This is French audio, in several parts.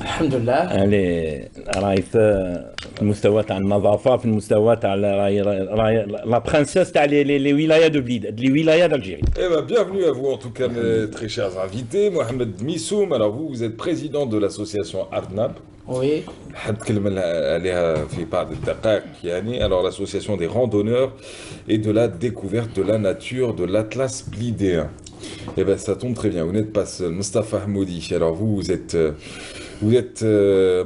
الحمد لله. يعني راهي في المستوى تاع النظافه، في المستوى تاع لا برانسيس تاع لي ولايات دو بليد، لي ولايات d'Algérie. Eh ben, bienvenue à vous en tout cas, mes très chers invités. Mohamed Missoum, alors vous êtes président de l'association Arnab. Oui, حنتكلم عليها في بعض الدقائق يعني. Alors l'association des randonneurs et de la découverte de la nature de l'Atlas blidéen. Eh ben ça tombe très bien, vous n'êtes pas seul. Mustapha Hamoudi, alors vous êtes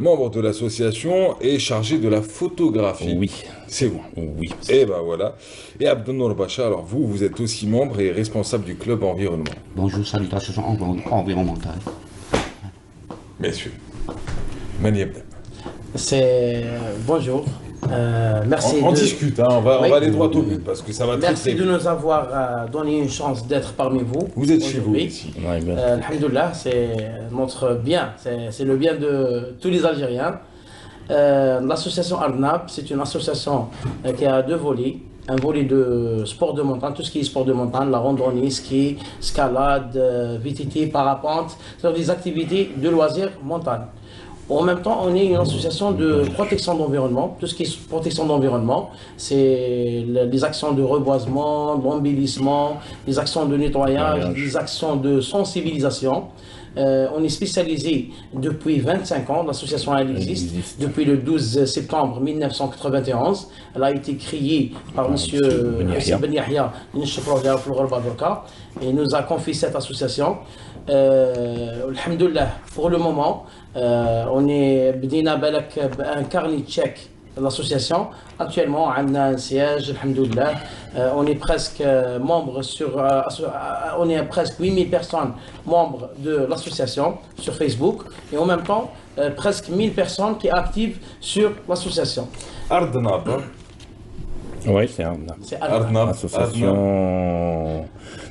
membre de l'association et chargé de la photographie. Oui, C'est vous. oui. Et ben voilà. Et Abdelnour Bacha, alors vous êtes aussi membre et responsable du club environnement. Bonjour, salutations environnementales. Bien sûr. Mani Abdel. c'est bonjour. Merci On discute, hein, on va Oui. aller droit au but parce que ça va très Merci très de vite. nous avoir donné une chance d'être parmi vous. Vous êtes chez vous aujourd'hui. ici. Ouais, ben, Alhamdoulilah, c'est notre bien, c'est le bien de tous les Algériens. L'association Arnab, c'est une association qui a deux volets. Un volet de sport de montagne, tout ce qui est sport de montagne, la randonnée, ski, escalade, VTT, parapente, c'est-à-dire des activités de loisirs montagne. En même temps, on est une association de protection d'environnement. Tout ce qui est protection d'environnement, c'est les actions de reboisement, d'embellissement, les actions de nettoyage, les actions de sensibilisation. On est spécialisé depuis 25 ans, l'association elle existe depuis le 12 septembre 1991. Elle a été créée par M. Hussein Ben Yahya, et nous a confié cette association. Alhamdoulilah, pour le moment, on est بدينا بالك un carnet check de l'association. Actuellement, on a un siège, alhamdoulilah. On est presque membre on est presque 8000 personnes membres de l'association sur Facebook et en même temps presque 1000 personnes qui sont actives sur l'association. Arnab, hein. ouais, c'est une C'est Arnab. Arnab. association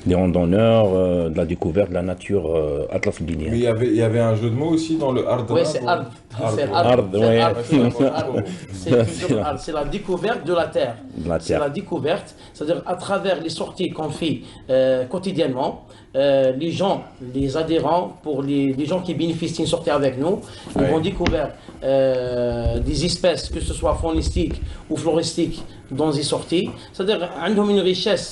des randonneurs, de la découverte de la nature Atlas Mais blidéen. il y avait un jeu de mots aussi dans le Arnab. Oui, c'est Ard. C'est Ard. Ard. Ard, C'est ouais. Ard. C'est Ard. C'est toujours Ard. C'est la découverte de la terre. De la C'est terre. la découverte, c'est-à-dire à travers les sorties qu'on fait quotidiennement, les gens, les adhérents, pour les gens qui bénéficient d'une sortie avec nous, ils Ouais. vont découvrir des espèces, que ce soit faunistiques ou floristiques, dans les sorties. C'est-à-dire ils ont une richesse,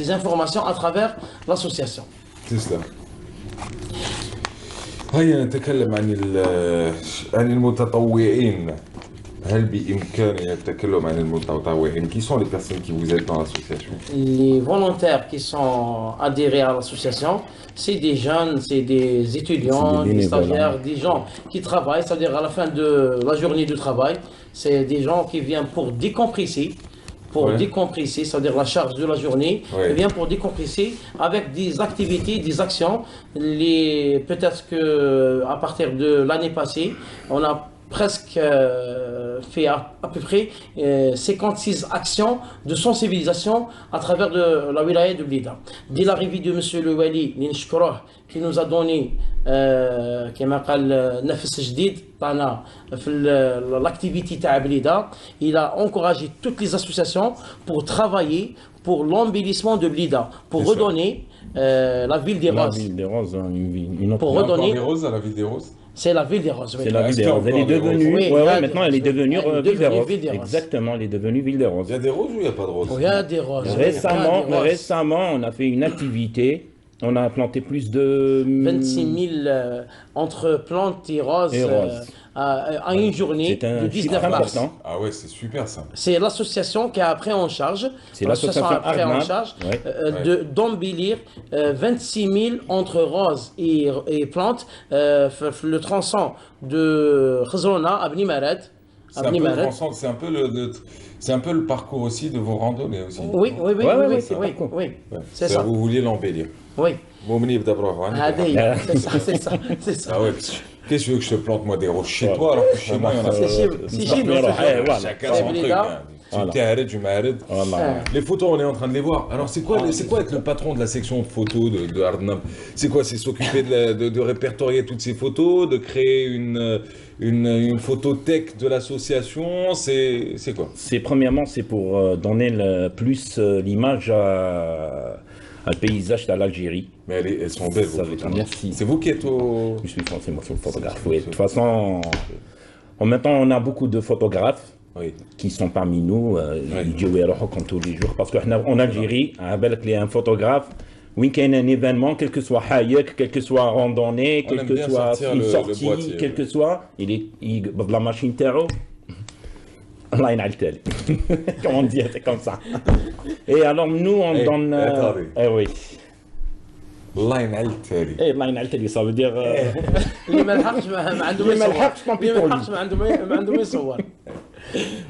des informations à travers l'association. تسلم. هيا نتكلم عن المتطوعين. هل بإمكاننا التكلم عن المتطوعين؟ Qui sont les personnes qui vous aident dans l'association? Les volontaires qui sont adhérés à l'association, c'est des jeunes, c'est des étudiants, C'est des des bénévoles, stagiaires, hein. des gens qui travaillent, c'est-à-dire à la fin de la journée de travail, c'est des gens qui viennent pour décompresser, Ouais. c'est-à-dire la charge de la journée, Ouais. ils viennent pour décompresser avec des activités, des actions. Peut-être que à partir de l'année passée, on a presque fait à peu près 56 actions de sensibilisation à travers de la wilaya de Blida. Dès l'arrivée de M. le Wali Ninshkroh, qui nous a donné كما قال نفس جديد طانا في l'activité تاع Blida, il a encouragé toutes les associations pour travailler pour l'embellissement de Blida, pour C'est ça. redonner la ville des La Roses. ville des Roses, une autre. Pour Il y a encore redonner- des roses à la ville des roses? C'est la ville des Roses. oui. C'est la ville Est-ce des qu'il y a Roses. Elle est encore des devenue. roses? Oui, Ouais, il y a ouais, des maintenant elle est roses. devenue Elle est ville des devenue Roses. ville des Roses. Exactement, elle est devenue ville des Roses. Il y a des roses ou il n'y a pas de roses? Il y a des roses. oui, il y a Récemment, des roses. récemment, on a fait une activité. On a planté plus de 26 000 entre plantes et roses, Et roses. à une journée C'est un du chiffre 19 mars. important. Ah ouais, c'est super ça. C'est l'association qui a pris en charge, C'est l'association a pris en Arnab, charge ouais. d'embellir 26 000 entre roses et plantes le tronçon de Khazrona à Bni Mared. C'est un peu le transcend- c'est un peu le parcours aussi de vos randonnées aussi. Oui, oui, oui, Ouais, ouais, oui, ouais, c'est oui, parcours. oui, Ouais. c'est ça. Vous vouliez l'embellir. Oui. Moumni Bdabroh, hein, Hadi, c'est ça, c'est ça, c'est ça. Ah ouais, qu'est-ce que tu veux que je te plante moi des roses chez toi alors que chez moi il y en a C'est chez nous, c'est voilà. chacun C'est son truc. Blida. Hein. Tu Voilà. t'arrêtes, tu m'arrêtes. Voilà. Les photos, on est en train de les voir. Alors, c'est quoi être le patron de la section de photos de Arnab? C'est quoi? C'est s'occuper de répertorier toutes ces photos, de créer une photothèque de l'association? C'est quoi? Premièrement, c'est pour donner plus l'image à le paysage de l'Algérie. Mais elles sont belles. Ça vos va être un photos. merci. C'est vous qui êtes au... Je suis français, moi, je suis photographe. Oui. De toute façon, en même temps, on a beaucoup de photographes Oui. qui sont parmi nous. Ils disent comme tous les jours. Parce qu'en Algérie, il y a un photographe. Oui, qu'il y a un événement, quel que soit hayek, quel que soit randonnée, On quel aime que bien soit sortir une le sortie, boîtier, quel que soit, il la machine terreau. Allah ينعل comme on dit, c'est comme ça. Et alors nous, on Eh, donne. attendez. Oui. الله ينعل التالي. Eh, Allah ينعل ça veut dire. اللي ما لحقش ما عنده ما اللي ما يصور لحقش tant pis اللي ما pour lui. لحقش ما عنده ما يصور.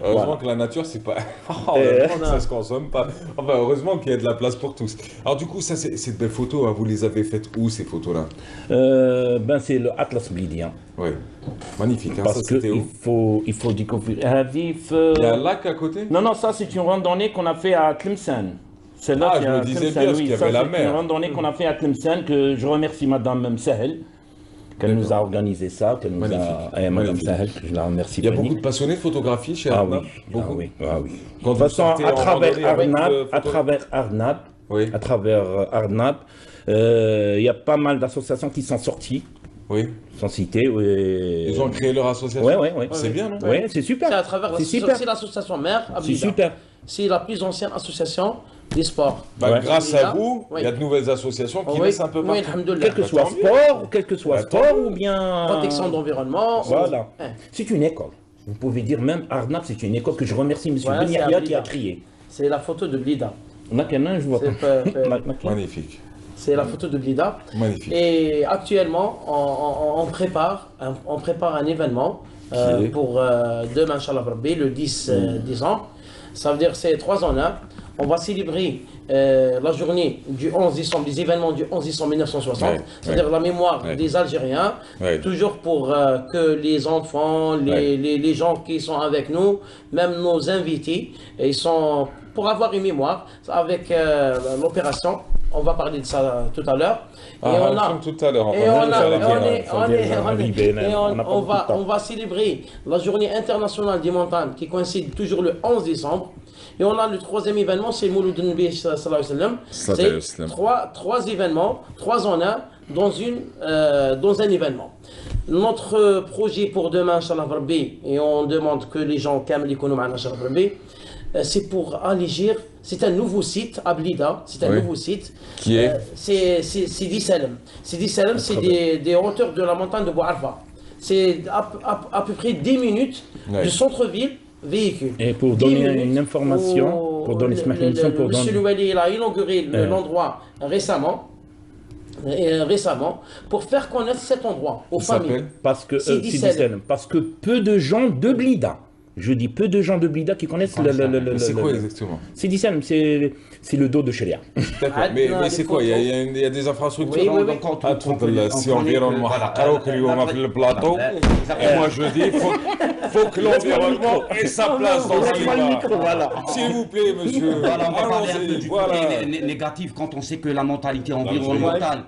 Heureusement que la nature, c'est pas. Heureusement que ça se consomme pas. Enfin, heureusement qu'il y a de la place pour tous. Alors, du coup, ça, ces belles photos, hein, vous les avez faites où, ces photos-là? Ben c'est le Atlas Blidien. Oui. Magnifique. Hein, Parce ça, c'était qu'il où? il faut découvrir. Il y a un lac à côté? Non, non, ça c'est une randonnée qu'on a fait à Tlemcen. Celle-là, Ah, c'est je me à disais Tlemcen, bien, parce oui, qu'il y ça, avait la c'est mer. une randonnée qu'on a fait à Tlemcen, que je remercie Madame Msahel, qu'elle nous a organisé ça, qu'elle nous Magnifique. a. Madame Magnifique. Sahel, que je la remercie. Il y a Fanny. beaucoup de passionnés de photographie chez Ah Arnab? oui, Beaucoup. ah oui, ah oui. Quand De toute vous façon, sortez à en travers randonnée avec Arnab, le photo- Oui. à travers Arnab, il y a pas mal d'associations qui sont sorties, Oui. sans citer. Ils ont créé leur association? Ouais, ouais, ouais. C'est bien, non? Ouais, c'est super. C'est à travers C'est super. c'est l'association mère à C'est Blida. super. C'est la plus ancienne association des sports. Bah, Ouais. grâce à vous, Oui. il y a de nouvelles associations qui Oui, naissent un peu oui, partout. alhamdoulilah. Quel que soit tant mieux. sport, quel que soit Bah, tant sport mieux. ou bien. Protection d'environnement. Voilà. Hein. C'est une école. Vous pouvez dire même Arnab, c'est une école que je remercie M. Voilà, c'est Benyahia à qui a Blida. créé. C'est la photo de Blida. On a qu'un je vois C'est pas. pas- Magnifique. C'est la photo de Blida. Magnifique. Et actuellement, on prépare un événement Qui est pour demain, Inch'Allah Rabbi, le 10 décembre. Ça veut dire c'est 3 en 1. On va célébrer la journée du 11 décembre, les événements du 11 décembre 1960, Ouais, c'est-à-dire ouais. la mémoire Ouais. des Algériens, Ouais. toujours pour que les enfants, les gens qui sont avec nous, même nos invités, ils sont pour avoir une mémoire avec l'opération. On va parler de ça tout à l'heure. Et on a tout à l'heure. et on a- Inch'Allah, et on est- ça on vient est- on est- d'arriver, et on n'a pas beaucoup de temps. on va célébrer la journée internationale des montagnes qui coïncide toujours le 11 décembre. Et on a le troisième événement, c'est le Mouloud Nabi sallallahu alayhi wa sallam. Sallallahu alayhi wa C'est sallam. trois événements, 3 en 1 dans un événement. Notre projet pour demain, Inch'Allah Rabbi, et on demande que les gens kamel l'économie, Inch'Allah Rabbi, c'est pour allégir. C'est un nouveau site à Blida, c'est un Oui. nouveau site. Qui est C'est Sidi Salem. Sidi Salem, c'est des hauteurs de la montagne de Bouarfa. C'est à peu près 10 minutes Ouais. du centre-ville véhicule. Et pour 10 donner minutes une information, pour donner Monsieur ce le Wali, il a inauguré l'endroit récemment, pour faire connaître cet endroit aux Il familles. s'appelle Parce que, Sidi Sidi Salem. Salem, parce que peu de gens de Blida, je dis peu de gens de Blida qui connaissent C'est quoi exactement? Sidi Salem, c'est le dos de Sharia. D'accord. Ah, Mais non, c'est des quoi? Il photos. y a des infrastructures? Oui, oui, oui. Donc, Ah, si environnement في le plateau. Et moi je dis, faut que l'environnement ait sa place dans ce débat. voilà. S'il vous plaît, monsieur. Voilà, on va parler un peu Allons-y, du voilà. côté négatif quand on sait que la mentalité environnementale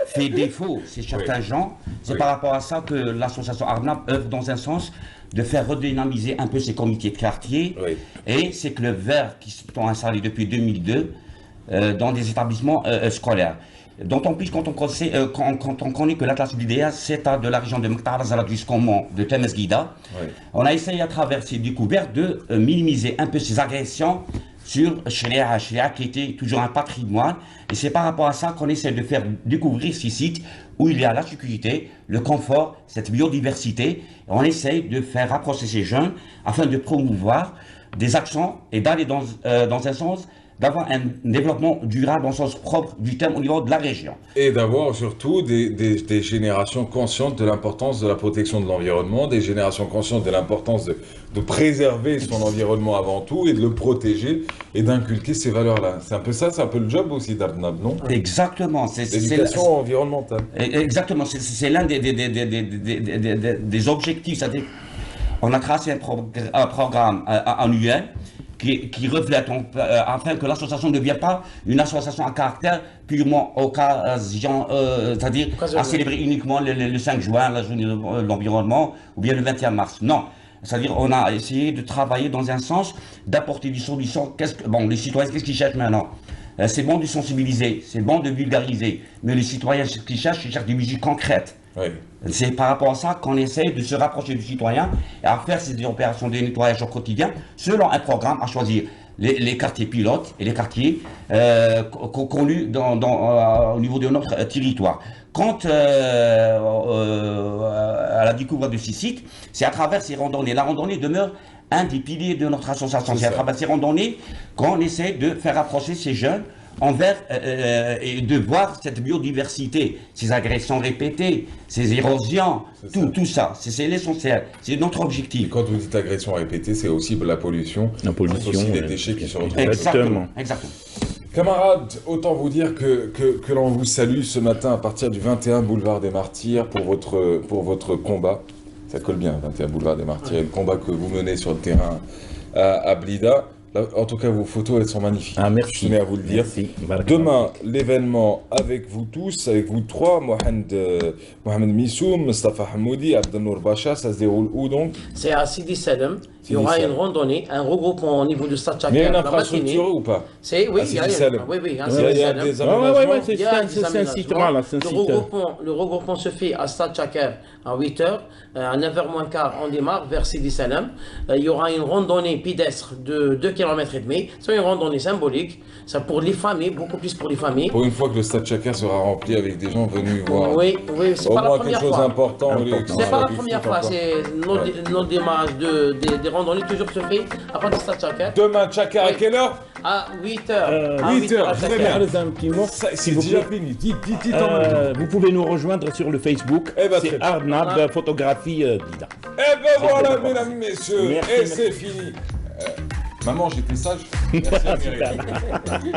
fait défaut chez certains gens. C'est Oui. par rapport à ça que l'association Arnab œuvre dans un sens de faire redynamiser un peu ces comités de quartier Oui. et ces clubs verts qui sont installés depuis 2002 dans des établissements scolaires. D'autant plus quand on connaît que la classe l'IDEA, c'est de la région de Mektar Zalat jusqu'au mont de Temesguida. Oui. On a essayé à travers ces découvertes de minimiser un peu ces agressions sur Sharia qui était toujours un patrimoine. Et c'est par rapport à ça qu'on essaie de faire découvrir ces sites où il y a la sécurité, le confort, cette biodiversité. Et on essaye de faire rapprocher ces jeunes afin de promouvoir des actions et d'aller dans un sens d'avoir un développement durable dans le sens propre du terme au niveau de la région. Et d'avoir surtout des générations conscientes de l'importance de la protection de l'environnement, des générations conscientes de l'importance de préserver son environnement avant tout et de le protéger et d'inculquer ces valeurs-là. C'est un peu ça, c'est un peu le job aussi d'Arnab, non? Exactement. L'éducation environnementale. Exactement, c'est l'un des objectifs. C'est-à-dire, on a tracé un programme annuel qui reflète, afin que l'association ne devienne pas une association à caractère purement occasion, c'est-à-dire à célébrer uniquement le 5 juin, la journée de l'environnement, ou bien le 21 mars. Non. C'est-à-dire on a essayé de travailler dans un sens d'apporter des solutions. Les citoyens, qu'est-ce qu'ils cherchent maintenant? c'est bon de sensibiliser, c'est bon de vulgariser, mais les citoyens, ce qu'ils cherchent, ils cherchent des mesures concrètes. Oui. C'est par rapport à ça qu'on essaie de se rapprocher du citoyen et à faire ces opérations de nettoyage au quotidien selon un programme, à choisir les quartiers pilotes et les quartiers connus au niveau de notre territoire. Quant à la découverte de ces sites, c'est à travers ces randonnées. La randonnée demeure un des piliers de notre association. C'est à travers ces randonnées qu'on essaie de faire approcher ces jeunes envers et de voir cette biodiversité, ces agressions répétées, ces érosions, tout ça. C'est l'essentiel, c'est notre objectif. Et quand vous dites agression répétée, c'est aussi la pollution. La pollution, c'est aussi les déchets qui se retrouvent. Exactement. Camarades, autant vous dire que l'on vous salue ce matin à partir du 21 boulevard des Martyrs pour votre combat. Ça colle bien, 21 boulevard des Martyrs, et le combat que vous menez sur le terrain à Blida. Là, en tout cas, vos photos, elles sont magnifiques. Ah, merci. Je tenais à vous le dire. Merci. Demain, l'événement avec vous tous, avec vous trois, Mohamed Missoum, Mustafa Hamoudi, Abdelnour Bacha, ça se déroule où donc? C'est à Sidi Salem. Il y aura une randonnée, un regroupement au niveau du Stade Chakar. Mais il y a une la matinée. infrastructure ou pas? Oui, il y a un Il y a des aménagements. C'est un site, voilà, c'est un site. Le regroupement se fait à Stade Chakar à 8h. À 9h moins quart, on démarre vers Sidi Salem. Il y aura une randonnée pédestre de 2,5 km. C'est une randonnée symbolique. C'est pour les familles, beaucoup plus pour les familles. Pour une fois que le Stade Chakar sera rempli avec des gens venus voir. Oui, c'est au pas la moins première quelque chose fois. d'important. C'est pas la première fois. C'est nos démarches des randonnées toujours se fait à partir du Stade Chakar. Demain, Chakar, à quelle heure? À 8h. 8h, très bien. Un petit mot. C'est déjà fini. Dites en même temps. Vous pouvez nous rejoindre sur le Facebook. C'est Arnab Photographie Blida. Eh ben voilà, mesdames, messieurs, Merci, et c'est fini. Maman, j'étais sage. Merci, Amérique.